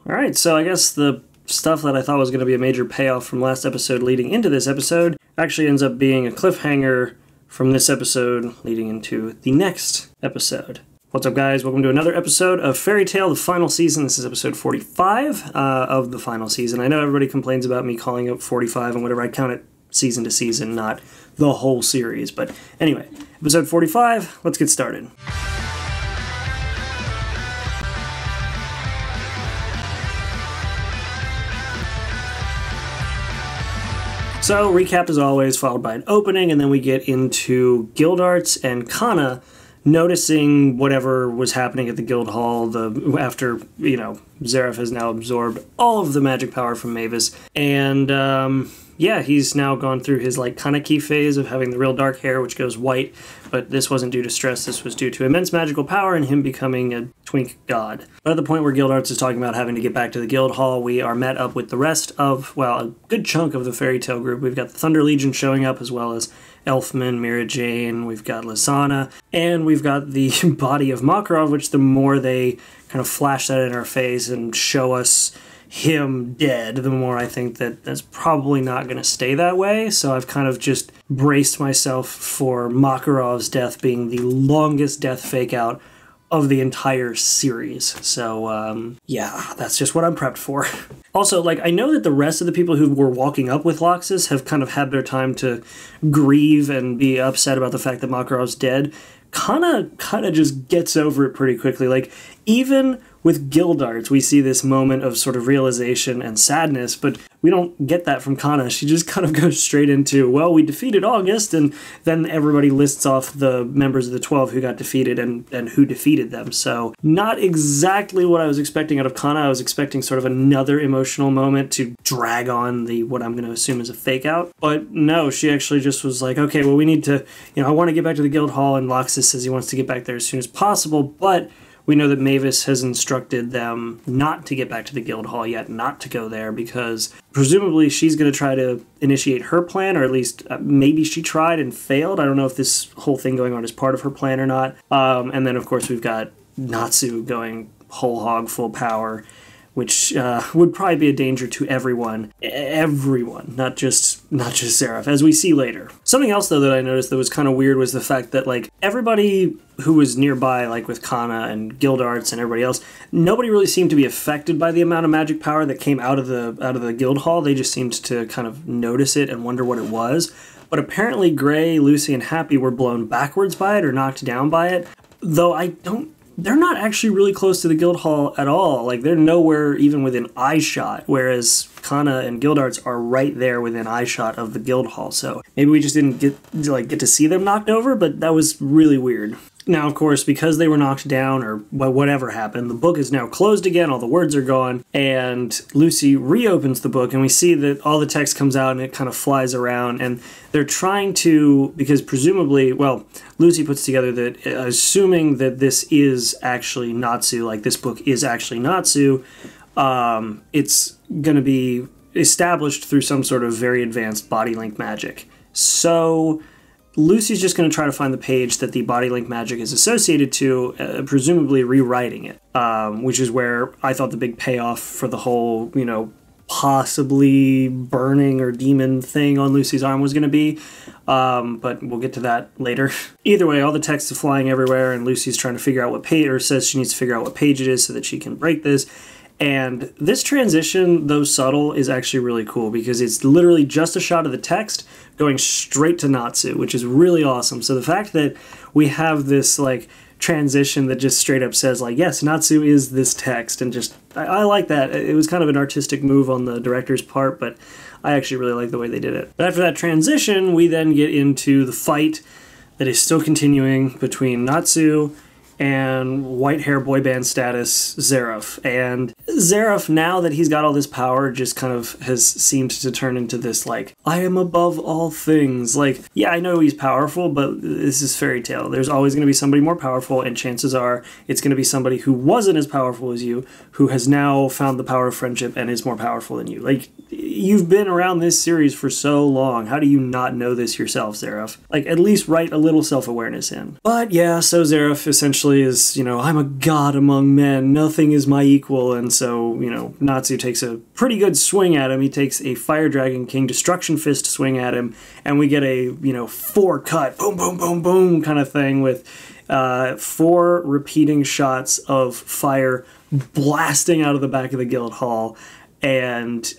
Alright, so I guess the stuff that I thought was going to be a major payoff from last episode leading into this episode actually ends up being a cliffhanger from this episode leading into the next episode. What's up, guys? Welcome to another episode of Fairy Tail, the final season. This is episode 45 of the final season. I know everybody complains about me calling it 45 and whatever. I count it season to season, not the whole series. But anyway, episode 45, let's get started. So, recap as always, followed by an opening, and then we get into Gildarts and Kana noticing whatever was happening at the guild hall after, Zeref has now absorbed all of the magic power from Mavis. And, he's now gone through his, Kaneki phase of having the real dark hair, which goes white, but this wasn't due to stress, this was due to immense magical power and him becoming a twink god. But at the point where Gildarts is talking about having to get back to the guild hall, we are met up with the rest of, a good chunk of the Fairy Tail group. We've got the Thunder Legion showing up, as well as Elfman, Mira Jane, we've got Lysana, and we've got the body of Makarov, which the more they kind of flash that in our face and show us him dead, the more I think that that's probably not going to stay that way. So I've kind of just braced myself for Makarov's death being the longest death fake out of the entire series. So, that's just what I'm prepped for. Also, I know that the rest of the people who were walking up with Loxus have kind of had their time to grieve and be upset about the fact that Makarov's dead. Kana kind of just gets over it pretty quickly. Even with Gildarts, we see this moment of sort of realization and sadness, but we don't get that from Kana. She just kind of goes straight into, well, we defeated August, and then everybody lists off the members of the 12 who got defeated and who defeated them. So not exactly what I was expecting out of Kana. I was expecting sort of another emotional moment to drag on what I'm going to assume is a fake out. But no, she actually just was like, okay, well, we need to, I want to get back to the guild hall, and Loxus says he wants to get back there as soon as possible, but we know that Mavis has instructed them not to get back to the guild hall yet, not to go there, because presumably she's going to try to initiate her plan, or at least maybe she tried and failed. I don't know if this whole thing going on is part of her plan or not. And then, of course, we've got Natsu going whole hog, full power, which would probably be a danger to everyone, not just Zeref, as we see later. Something else, though, that I noticed that was kind of weird was the fact that, everybody who was nearby, with Kana and Gildarts and everybody else, nobody really seemed to be affected by the amount of magic power that came out of the guild hall. They just seemed to kind of notice it and wonder what it was. But apparently Gray, Lucy, and Happy were blown backwards by it or knocked down by it, though they're not actually really close to the guild hall at all. They're nowhere even within eye shot, whereas Kana and Gildarts are right there within eye shot of the guild hall. So maybe we just didn't get to see them knocked over, but that was really weird. Now, of course, because they were knocked down or whatever happened, the book is now closed again, all the words are gone, and Lucy reopens the book, and we see that all the text comes out and it kind of flies around, and they're trying to, because presumably, Lucy puts together that, assuming that this is actually Natsu, this book is actually Natsu, it's going to be established through some sort of very advanced body link magic. So Lucy's just going to try to find the page that the body link magic is associated to, presumably rewriting it, which is where I thought the big payoff for the whole, possibly burning or demon thing on Lucy's arm was going to be, but we'll get to that later. Either way, all the text is flying everywhere, and Lucy's trying to figure out what page, or says she needs to figure out what page it is so that she can break this. And this transition, though subtle, is actually really cool because it's literally just a shot of the text going straight to Natsu, which is really awesome. So the fact that we have this transition that just straight up says yes, Natsu is this text, and just I like that. It was kind of an artistic move on the director's part, but I actually really like the way they did it. But after that transition, we then get into the fight that is still continuing between Natsu and white hair boy band status Zeref. And Zeref, now that he's got all this power, just kind of has seemed to turn into this I am above all things. Yeah, I know he's powerful, but this is Fairy Tail. There's always going to be somebody more powerful, and chances are it's going to be somebody who wasn't as powerful as you, who has now found the power of friendship and is more powerful than you. You've been around this series for so long. How do you not know this yourself, Zeref? At least write a little self-awareness in. But yeah, so Zeref essentially essentially is, I'm a god among men, nothing is my equal, and so, Natsu takes a pretty good swing at him. He takes a Fire Dragon King Destruction Fist swing at him, and we get a, 4-cut, boom, boom, boom, boom kind of thing with 4 repeating shots of fire blasting out of the back of the guild hall, and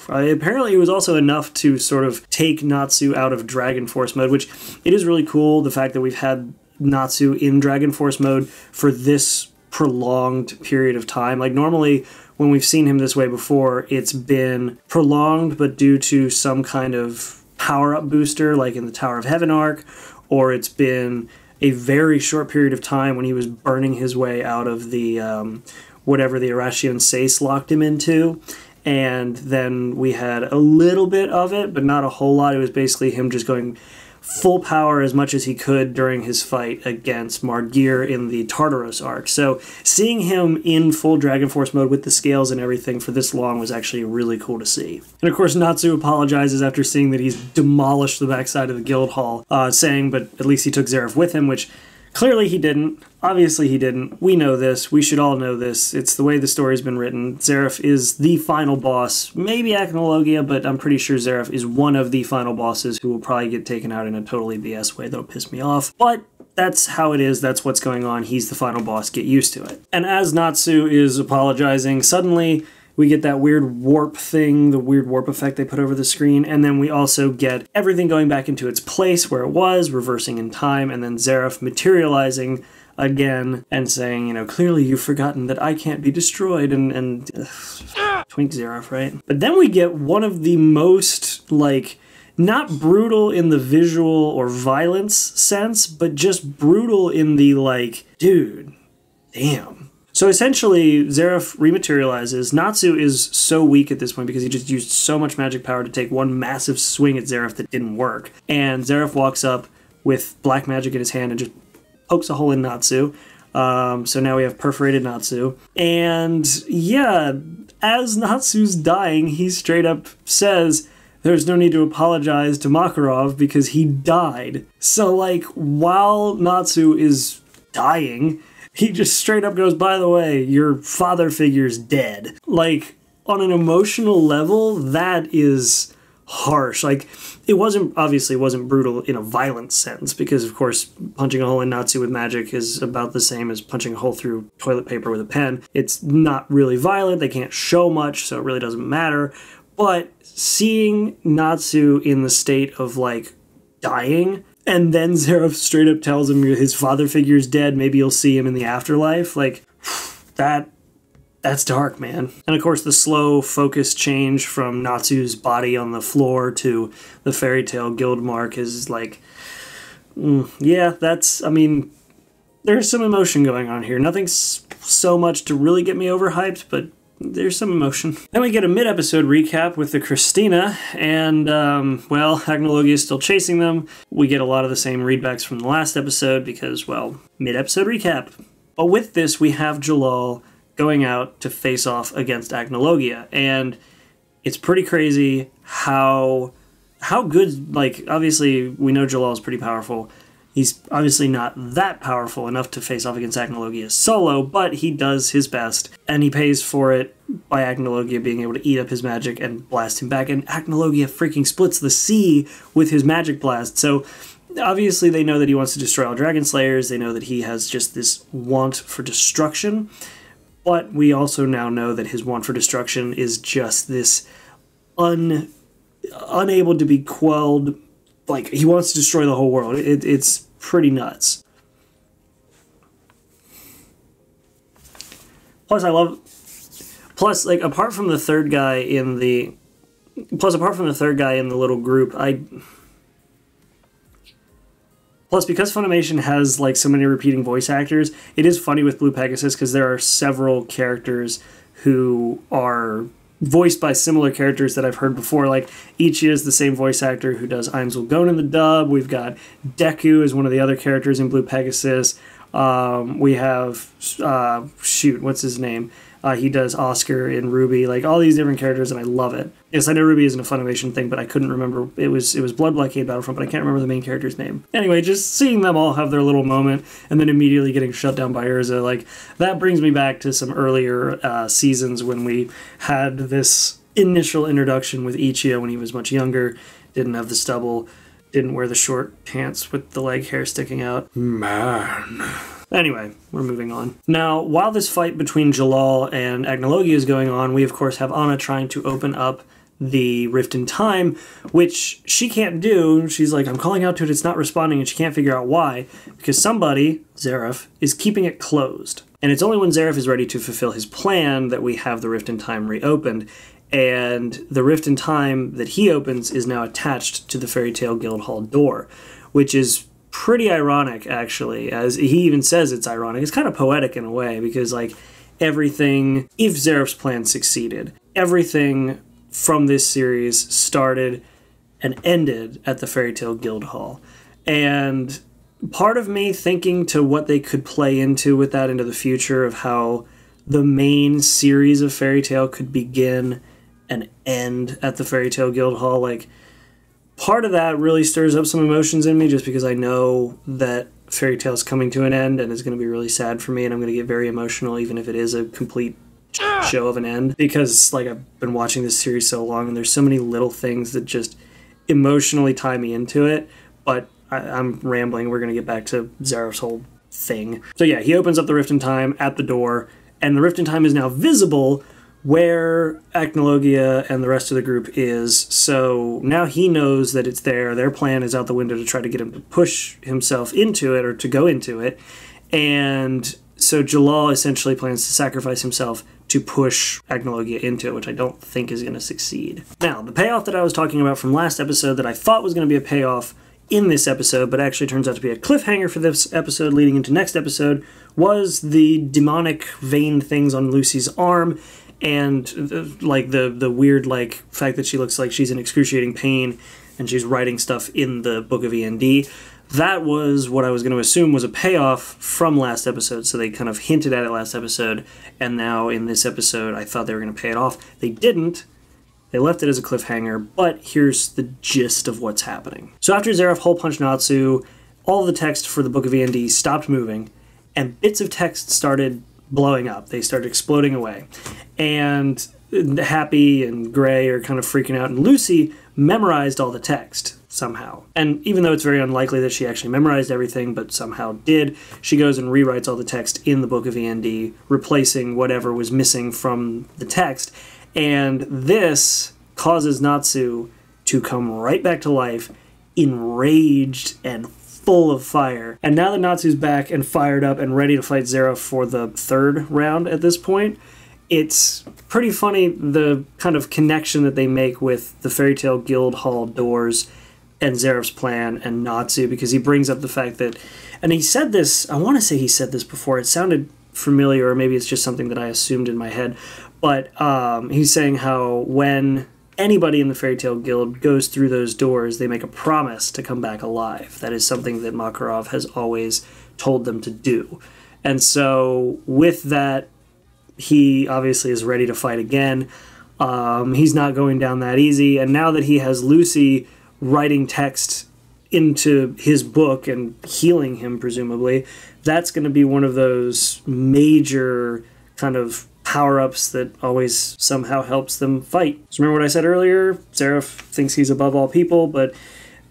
apparently it was also enough to sort of take Natsu out of Dragon Force mode, which it is really cool, the fact that we've had Natsu in Dragon Force mode for this prolonged period of time. Like, normally when we've seen him this way before, it's been prolonged, but due to some kind of power-up booster, like in the Tower of Heaven arc, or it's been a very short period of time when he was burning his way out of the whatever the Arashion Seis locked him into, and then we had a little bit of it, but not a whole lot. It was basically him just going full power as much as he could during his fight against Margir in the Tartaros arc. So seeing him in full Dragon Force mode with the scales and everything for this long was actually really cool to see. And of course Natsu apologizes after seeing that he's demolished the backside of the guild hall, saying, but at least he took Zeref with him, which clearly he didn't. Obviously he didn't. We know this. We should all know this. It's the way the story's been written. Zeref is the final boss. Maybe Acnologia, but I'm pretty sure Zeref is one of the final bosses who will probably get taken out in a totally BS way that'll piss me off. But that's how it is. That's what's going on. He's the final boss. Get used to it. And as Natsu is apologizing, suddenly we get that weird warp thing, the weird warp effect they put over the screen, and then we also get everything going back into its place where it was, reversing in time, and then Zeref materializing again and saying, clearly you've forgotten that I can't be destroyed, and twink Zeref, right? But then we get one of the most, not brutal in the visual or violence sense, but just brutal in the, dude, damn. So essentially, Zeref rematerializes. Natsu is so weak at this point because he just used so much magic power to take one massive swing at Zeref that didn't work. And Zeref walks up with black magic in his hand and just pokes a hole in Natsu. So now we have perforated Natsu. And yeah, as Natsu's dying, he straight up says, there's no need to apologize to Makarov because he died. So while Natsu is dying, he just straight up goes, by the way, your father figure's dead. On an emotional level, that is harsh. It obviously wasn't brutal in a violent sense, because of course punching a hole in Natsu with magic is about the same as punching a hole through toilet paper with a pen. It's not really violent, they can't show much, so it really doesn't matter. But seeing Natsu in the state of dying, and then Zeref straight up tells him his father figure's dead, maybe you'll see him in the afterlife. That's dark, man. And of course the slow focus change from Natsu's body on the floor to the Fairy Tail Guild mark is yeah, there's some emotion going on here. Nothing so much to really get me overhyped, but there's some emotion. Then we get a mid-episode recap with the Christina, and, Acnologia is still chasing them. We get a lot of the same readbacks from the last episode because, mid-episode recap. But with this, we have Jalal going out to face off against Acnologia, and it's pretty crazy how good, obviously, we know Jalal is pretty powerful. He's obviously not that powerful enough to face off against Acnologia solo, but he does his best, and he pays for it by Acnologia being able to eat up his magic and blast him back, and Acnologia freaking splits the sea with his magic blast. So obviously they know that he wants to destroy all Dragon Slayers, they know that he has just this want for destruction, but we also now know that his want for destruction is just this unable to be quelled. He wants to destroy the whole world. It's pretty nuts. Plus, apart from the third guy in the little group, because Funimation has so many repeating voice actors, it is funny with Blue Pegasus because there are several characters who are voiced by similar characters that I've heard before. Ichi is the same voice actor who does Ainzul Gon in the dub. We've got Deku as one of the other characters in Blue Pegasus. We have, what's his name? He does Oscar in Ruby, like all these different characters, and I love it. Yes, I know Ruby isn't a Funimation thing, but I couldn't remember. It was Blood Blockade Battlefront, but I can't remember the main character's name. Anyway, just seeing them all have their little moment and then immediately getting shut down by Urza, like that brings me back to some earlier seasons when we had this initial introduction with Ichigo when he was much younger, didn't have the stubble, didn't wear the short pants with the leg hair sticking out. Man. Anyway, we're moving on. Now, while this fight between Jalal and Agnologia is going on, we of course have Anna trying to open up the Rift in Time, which she can't do. She's like, I'm calling out to it, it's not responding, and she can't figure out why, because somebody, Zeref, is keeping it closed. And it's only when Zeref is ready to fulfill his plan that we have the Rift in Time reopened. And the Rift in Time that he opens is now attached to the Fairy Tail Guildhall door, which is pretty ironic, actually, as he even says it's ironic. It's kind of poetic in a way, because, like, everything, if Zeref's plan succeeded, everything from this series started and ended at the Fairy Tail Guildhall. And part of me thinking to what they could play into with that into the future of how the main series of Fairy Tail could begin and end at the Fairy Tail Guildhall, like, part of that really stirs up some emotions in me just because I know that Fairy Tail's coming to an end and it's going to be really sad for me and I'm going to get very emotional even if it is a complete show of an end, because like I've been watching this series so long and there's so many little things that just emotionally tie me into it. But I'm rambling. We're going to get back to Zeref's whole thing. So yeah, he opens up the Rift in Time at the door and the Rift in Time is now visible where Agnologia and the rest of the group is, so now he knows that it's there. Their plan is out the window to try to get him to push himself into it or to go into it, and so Jalal essentially plans to sacrifice himself to push Agnologia into it, which I don't think is going to succeed. Now, the payoff that I was talking about from last episode that I thought was going to be a payoff in this episode, but actually turns out to be a cliffhanger for this episode leading into next episode, was the demonic vein things on Lucy's arm, and like the weird like fact that she looks like she's in excruciating pain and she's writing stuff in the Book of END. That was what I was going to assume was a payoff from last episode, so they kind of hinted at it last episode, and now in this episode I thought they were going to pay it off. They didn't. They left it as a cliffhanger, but here's the gist of what's happening. So after Zeref hole punched Natsu, all the text for the Book of END stopped moving, and bits of text started blowing up. They started exploding away. And Happy and Gray are kind of freaking out, and Lucy memorized all the text somehow. And even though it's very unlikely that she actually memorized everything, but somehow did, she goes and rewrites all the text in the Book of END, replacing whatever was missing from the text. And this causes Natsu to come right back to life, enraged and full of fire. And now that Natsu's back and fired up and ready to fight Zeref for the third round at this point, it's pretty funny the kind of connection that they make with the Fairy Tail Guildhall doors and Zeref's plan and Natsu, because he brings up the fact that, and he said this, I want to say he said this before, it sounded familiar, or maybe it's just something that I assumed in my head, but he's saying how when anybody in the Fairy Tail Guild goes through those doors, they make a promise to come back alive. That is something that Makarov has always told them to do. And so with that, he obviously is ready to fight again. He's not going down that easy. And now that he has Lucy writing text into his book and healing him, presumably, that's going to be one of those major kind of power-ups that always somehow helps them fight. So remember what I said earlier? Zeref thinks he's above all people, but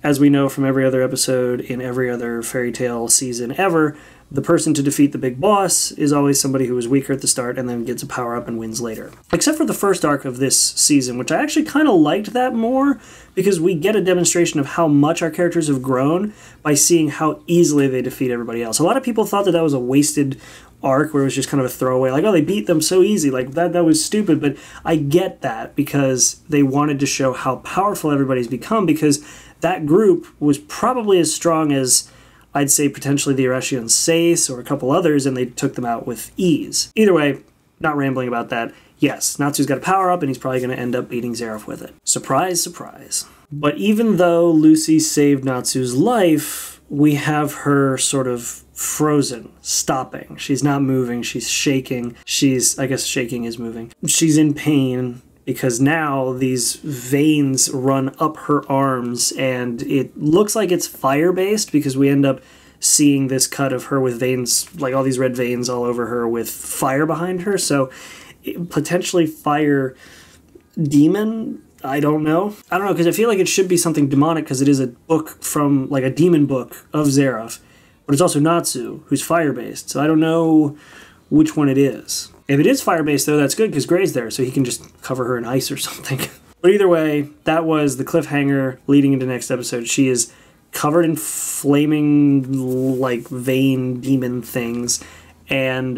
as we know from every other episode in every other Fairy Tail season ever, the person to defeat the big boss is always somebody who is weaker at the start and then gets a power-up and wins later. Except for the first arc of this season, which I actually kind of liked that more, because we get a demonstration of how much our characters have grown by seeing how easily they defeat everybody else. A lot of people thought that that was a wasted arc where it was just kind of a throwaway, like, oh, they beat them so easy, like, that was stupid, but I get that because they wanted to show how powerful everybody's become, because that group was probably as strong as, I'd say, potentially the Arashi Seis or a couple others, and they took them out with ease. Either way, not rambling about that, yes, Natsu's got a power-up, and he's probably going to end up beating Zeref with it. Surprise, surprise. But even though Lucy saved Natsu's life, we have her sort of frozen, stopping. She's not moving, she's shaking. I guess shaking is moving. She's in pain because now these veins run up her arms, and it looks like it's fire-based because we end up seeing this cut of her with veins, like all these red veins all over her with fire behind her. So potentially fire demon. I don't know, because I feel like it should be something demonic because it is a book from, like, a demon book of Zeref, but it's also Natsu, who's fire-based, so I don't know which one it is. If it is fire-based, though, that's good because Gray's there, so he can just cover her in ice or something. But either way, that was the cliffhanger leading into next episode. She is covered in flaming, like, vein demon things, and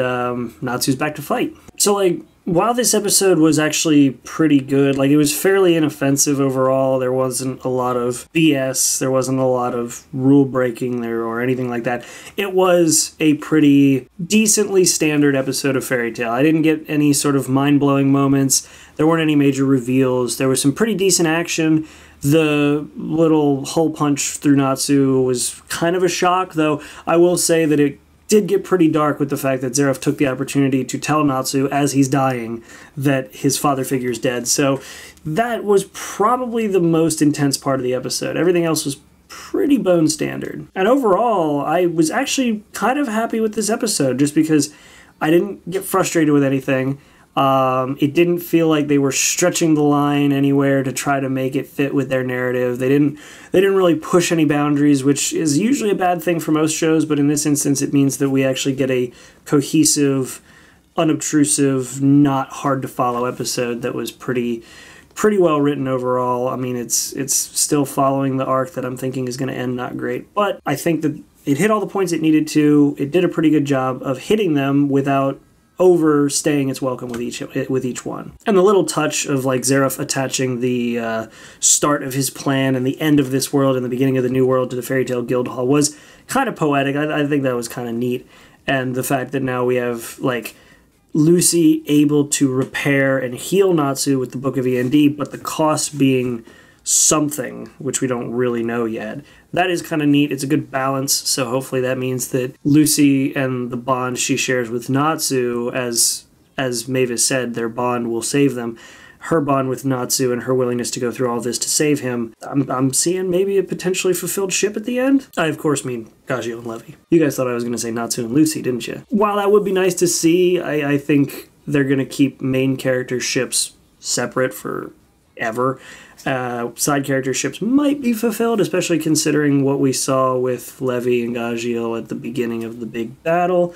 Natsu's back to fight. So, like, while this episode was actually pretty good, like, it was fairly inoffensive overall. There wasn't a lot of BS. There wasn't a lot of rule breaking there or anything like that. It was a pretty decently standard episode of Fairy Tail. I didn't get any sort of mind-blowing moments. There weren't any major reveals. There was some pretty decent action. The little hole punch through Natsu was kind of a shock, though I will say that it did get pretty dark with the fact that Zeref took the opportunity to tell Natsu as he's dying that his father figure is dead. So that was probably the most intense part of the episode. Everything else was pretty bone standard. And overall, I was actually kind of happy with this episode just because I didn't get frustrated with anything. It didn't feel like they were stretching the line anywhere to try to make it fit with their narrative. They didn't really push any boundaries, which is usually a bad thing for most shows, but in this instance it means that we actually get a cohesive, unobtrusive, not hard to follow episode that was pretty well written overall. I mean, it's still following the arc that I'm thinking is going to end not great, but I think that it hit all the points it needed to. It did a pretty good job of hitting them without overstaying its welcome with each one. And the little touch of, like, Zeref attaching the start of his plan and the end of this world and the beginning of the new world to the Fairy Tail Guildhall was kind of poetic. I think that was kind of neat. And the fact that now we have, like, Lucy able to repair and heal Natsu with the Book of END, but the cost being something, which we don't really know yet. That is kind of neat. It's a good balance, so hopefully that means that Lucy and the bond she shares with Natsu, as Mavis said, their bond will save them. Her bond with Natsu and her willingness to go through all this to save him, I'm seeing maybe a potentially fulfilled ship at the end. I, of course, mean Gagio and Levy. You guys thought I was going to say Natsu and Lucy, didn't you? While that would be nice to see, I think they're going to keep main character ships separate forever. Side character ships might be fulfilled, especially considering what we saw with Levy and Gagio at the beginning of the big battle.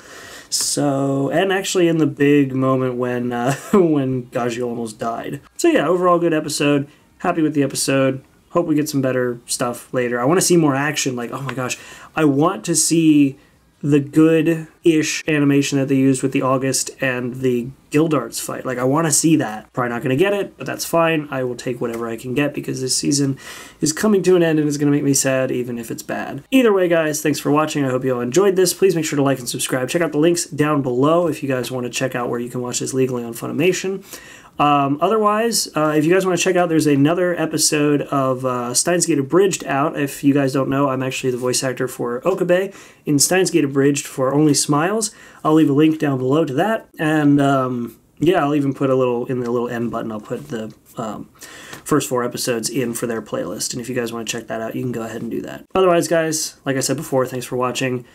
So, and actually in the big moment when Gagio almost died. So yeah, overall good episode. Happy with the episode. Hope we get some better stuff later. I want to see more action. Like, oh my gosh, I want to see the good-ish animation that they used with the August and the Gildarts fight. Like, I want to see that. Probably not going to get it, but that's fine. I will take whatever I can get because this season is coming to an end and it's going to make me sad even if it's bad. Either way, guys, thanks for watching. I hope you all enjoyed this. Please make sure to like and subscribe. Check out the links down below if you guys want to check out where you can watch this legally on Funimation. Otherwise, if you guys want to check out, there's another episode of Steins Gate Abridged out. If you guys don't know, I'm actually the voice actor for Okabe in Steins Gate Abridged for Only Smiles. I'll leave a link down below to that, and yeah, I'll even put in the little end button, I'll put the first 4 episodes in for their playlist, and if you guys want to check that out, you can go ahead and do that. Otherwise, guys, like I said before, thanks for watching.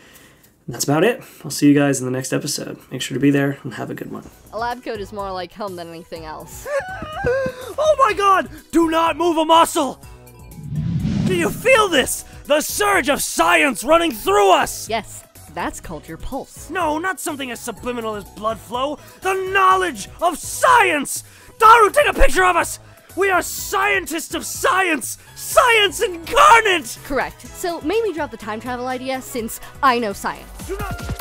That's about it. I'll see you guys in the next episode. Make sure to be there and have a good one. A lab coat is more like home than anything else. Oh my god! Do not move a muscle! Do you feel this? The surge of science running through us! Yes, that's called your pulse. No, not something as subliminal as blood flow. The knowledge of science! Daru, take a picture of us! We are scientists of science! Science incarnate! Correct. So maybe drop the time travel idea since I know science. Do not...